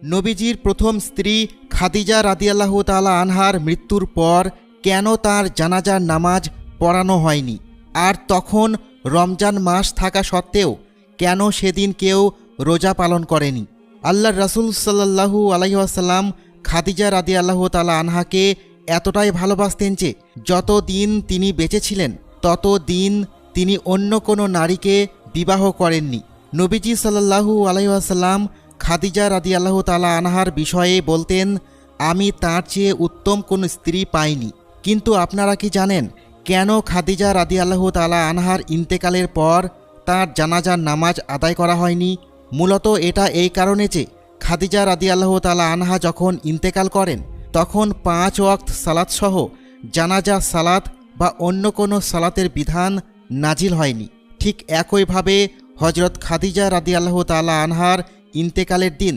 নবীজির প্রথম স্ত্রী খাদিজা রাদিয়াল্লাহু তাআলা আনহার মৃত্যুর পর কেন তার জানাজার নামাজ পড়ানো হয়নি, আর তখন রমজান মাস থাকা সত্ত্বেও কেন সেদিন কেউ রোজা পালন করেনি? আল্লাহর রাসূল সাল্লাল্লাহু আলাইহি ওয়াসাল্লাম খাদিজা রাদিয়াল্লাহু তাআলা আনহাকে এতটাই ভালোবাসতেন যে যত দিন তিনি বেঁচে ছিলেন তত দিন তিনি অন্য কোনো নারীকে বিবাহ করেননি। নবীজি সাল্লাল্লাহু আলাইহি ওয়াসাল্লাম খাদিজা রাদিয়াল্লাহু তাআলা আনহার বিষয়ে বলতেন, আমি তার চেয়ে উত্তম কোনো স্ত্রী পাইনি। কিন্তু আপনারা কি জানেন কেন খাদিজা রাদিয়াল্লাহু তাআলা আনহার ইন্তেকালের পর তার জানাজার নামাজ আদায় করা হয়নি? মূলত এটা এই কারণে যে খাদিজা রাদিয়াল্লাহু তাআলা আনহা যখন ইন্তেকাল করেন তখন 5 ওয়াক্ত সালাতসহ জানাজা সালাত বা অন্য কোনো সালাতের বিধান নাজিল হয়নি। ঠিক একইভাবে হজরত খাদিজা রাদিয়াল্লাহু তাআলা আনহার ইন্তেকালের দিন